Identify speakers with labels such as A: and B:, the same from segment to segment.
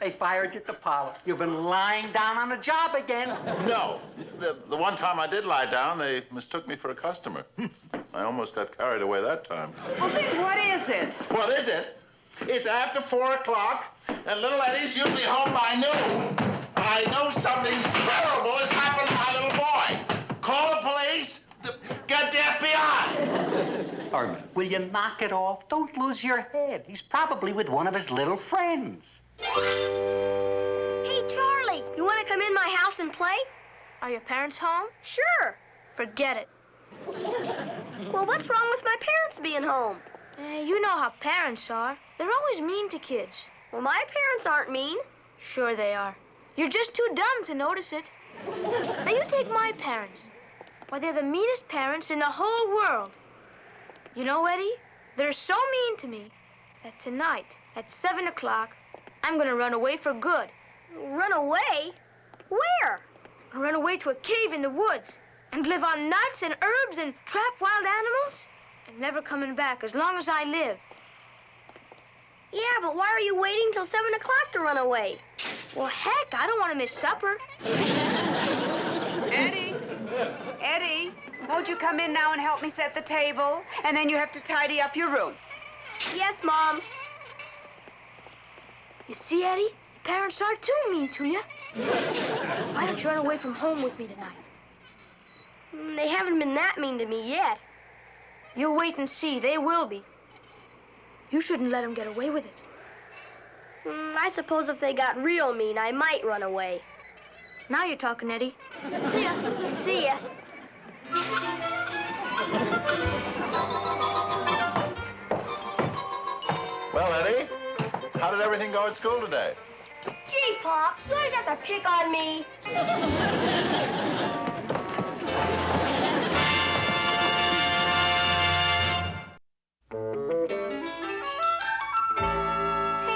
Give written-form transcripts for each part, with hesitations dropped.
A: They fired you at the parlor. You've been lying down on the job again.
B: No. The one time I did lie down, they mistook me for a customer. I almost got carried away that time.
C: Well, then what is it?
B: What is it? It's after 4 o'clock, and little Eddie's usually home by noon. I know something terrible has happened to my little boy. Call the police. Get the FBI.
A: Herman, will you knock it off? Don't lose your head. He's probably with one of his little friends.
D: Hey, Charlie, you want to come in my house and play?
E: Are your parents home?
D: Sure.
E: Forget it.
D: Well, what's wrong with my parents being home?
E: You know how parents are. They're always mean to kids.
D: Well, my parents aren't mean.
E: Sure they are. You're just too dumb to notice it. Now, you take my parents. Why, they're the meanest parents in the whole world. You know, Eddie, they're so mean to me that tonight at 7 o'clock, I'm gonna run away for good.
D: Run away? Where?
E: I'll run away to a cave in the woods and live on nuts and herbs and trap wild animals and never coming back as long as I live.
D: Yeah, but why are you waiting till 7 o'clock to run away?
E: Well, heck, I don't want to miss supper.
C: Eddie? Eddie, won't you come in now and help me set the table? And then you have to tidy up your room.
D: Yes, Mom.
E: You see, Eddie? Your parents are too mean to you. Why don't you run away from home with me tonight?
D: They haven't been that mean to me yet.
E: You'll wait and see. They will be. You shouldn't let them get away with it.
D: I suppose if they got real mean, I might run away.
E: Now you're talking, Eddie.
D: See ya. See ya.
B: Well, Eddie, how did everything go at school today?
D: Gee, Pop, you always have to pick on me. Hey,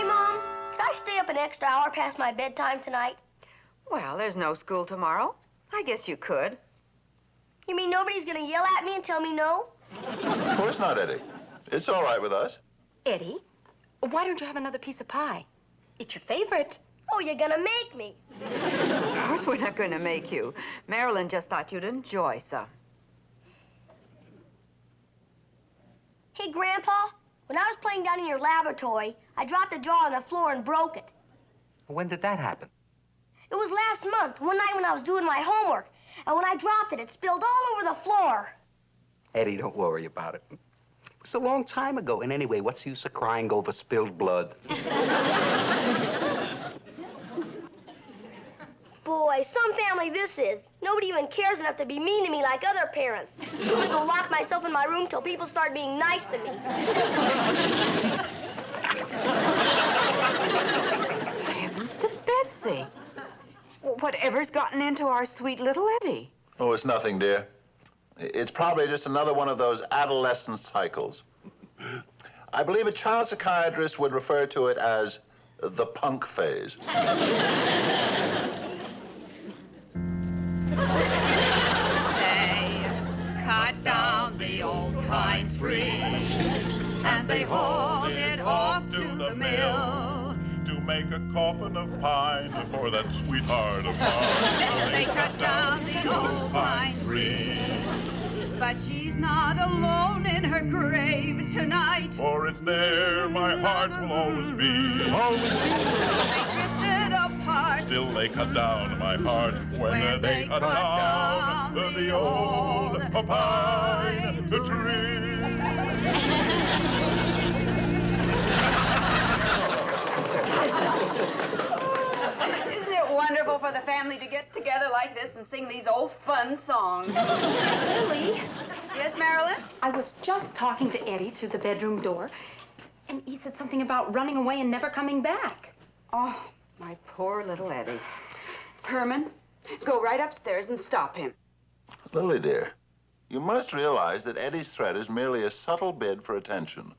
D: Mom, can I stay up an extra hour past my bedtime tonight?
C: Well, there's no school tomorrow. I guess you could.
D: You mean nobody's gonna yell at me and tell me no?
B: Of course not, Eddie. It's all right with us.
F: Eddie, why don't you have another piece of pie? It's your favorite.
D: Oh, you're gonna make me.
C: Of course we're not going to make you. Marilyn just thought you'd enjoy some.
D: Hey, Grandpa, when I was playing down in your laboratory, I dropped a jar on the floor and broke it.
A: When did that happen?
D: It was last month, one night when I was doing my homework. And when I dropped it, it spilled all over the floor.
A: Eddie, don't worry about it. It was a long time ago. And anyway, what's the use of crying over spilled blood?
D: Boy, some family this is. Nobody even cares enough to be mean to me like other parents. I'm gonna go lock myself in my room till people start being nice to me.
C: Heavens to Betsy. Whatever's gotten into our sweet little Eddie?
B: Oh, it's nothing, dear. It's probably just another one of those adolescent cycles. I believe a child psychiatrist would refer to it as the punk phase.
G: They cut down the old pine tree and they hauled it off to the mill
H: to make a coffin of pine for that sweetheart of mine.
G: They cut down the old pine tree, but she's not alone in her grave tonight.
H: For it's there my heart will always be. Always be.
G: They drifted apart.
H: Still they cut down my heart when they cut down the old pine tree.
C: Isn't it wonderful for the family to get together like this and sing these old fun songs?
F: Lily,
C: Yes, Marilyn?
F: I was just talking to Eddie through the bedroom door, and he said something about running away and never coming back.
C: Oh, my poor little Eddie. Herman, go right upstairs and stop him.
B: Lily, dear, you must realize that Eddie's threat is merely a subtle bid for attention.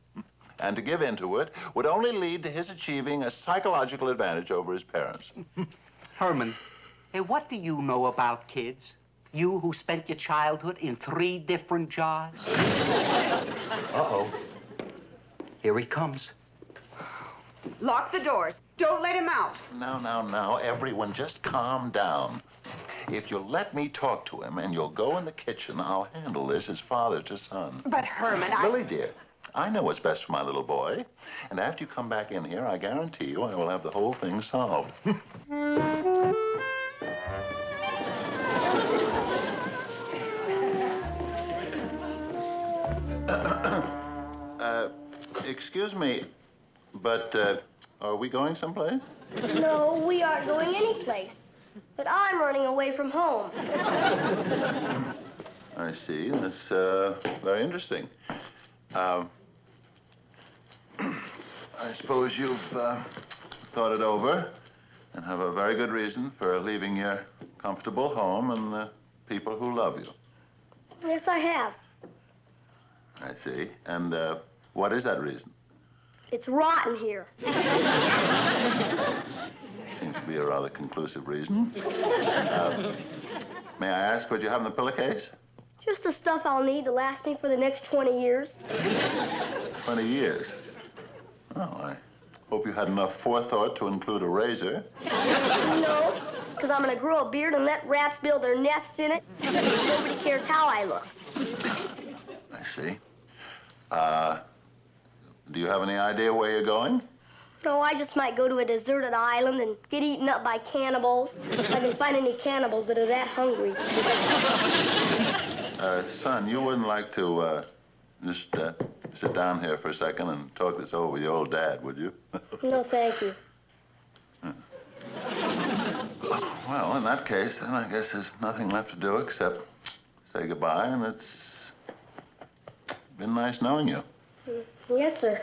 B: And to give in to it would only lead to his achieving a psychological advantage over his parents.
A: Herman, hey, what do you know about kids? You who spent your childhood in 3 different jars? Uh-oh. Here he comes.
C: Lock the doors. Don't let him out.
B: Now, everyone, just calm down. If you'll let me talk to him and you'll go in the kitchen, I'll handle this as father to son.
C: But, Herman,
B: Lily, dear, I know what's best for my little boy. And after you come back in here, I guarantee you I will have the whole thing solved. Excuse me, but are we going someplace?
D: No, we aren't going anyplace. But I'm running away from home.
B: I see. That's very interesting. I suppose you've thought it over and have a very good reason for leaving your comfortable home and the people who love you.
D: Yes, I have.
B: I see. And what is that reason?
D: It's rotten here.
B: Seems to be a rather conclusive reason. May I ask what you have in the pillowcase?
D: Just the stuff I'll need to last me for the next 20 years.
B: 20 years? Oh, I hope you had enough forethought to include a razor.
D: No, because I'm going to grow a beard and let rats build their nests in it. Nobody cares how I look.
B: I see. Do you have any idea where you're going?
D: No, I just might go to a deserted island and get eaten up by cannibals. If I can find any cannibals that are that hungry.
B: Son, you wouldn't like to just sit down here for a second and talk this over with your old dad, would you?
D: No, thank you.
B: Well, in that case, then I guess there's nothing left to do except say goodbye, and it's been nice knowing you.
D: Yes, sir.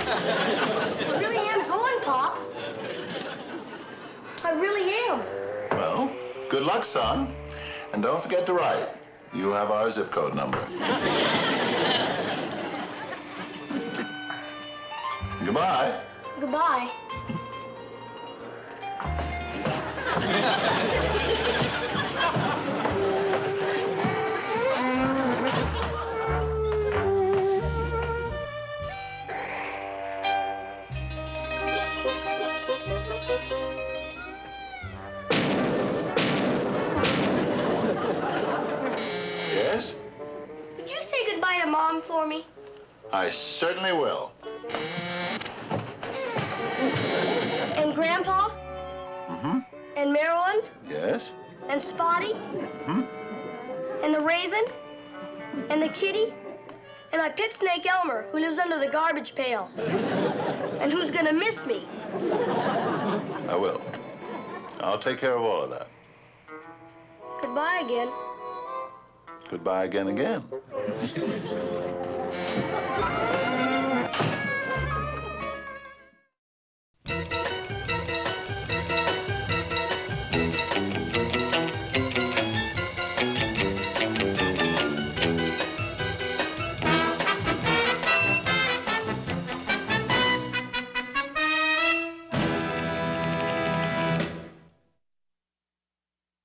D: I really am going, Pop. I really am.
B: Well, good luck, son. And don't forget to write. You have our zip code number. Goodbye.
D: Goodbye.
B: Yes?
D: Would you say goodbye to Mom for me?
B: I certainly will.
D: And Grandpa?
B: Mm-hmm.
D: And Marilyn?
B: Yes?
D: And Spotty?
B: Mm-hmm.
D: And the Raven? And the Kitty? And my pet snake Elmer, who lives under the garbage pail. And who's gonna miss me?
B: I will. I'll take care of all of that.
D: Goodbye again.
B: Goodbye again.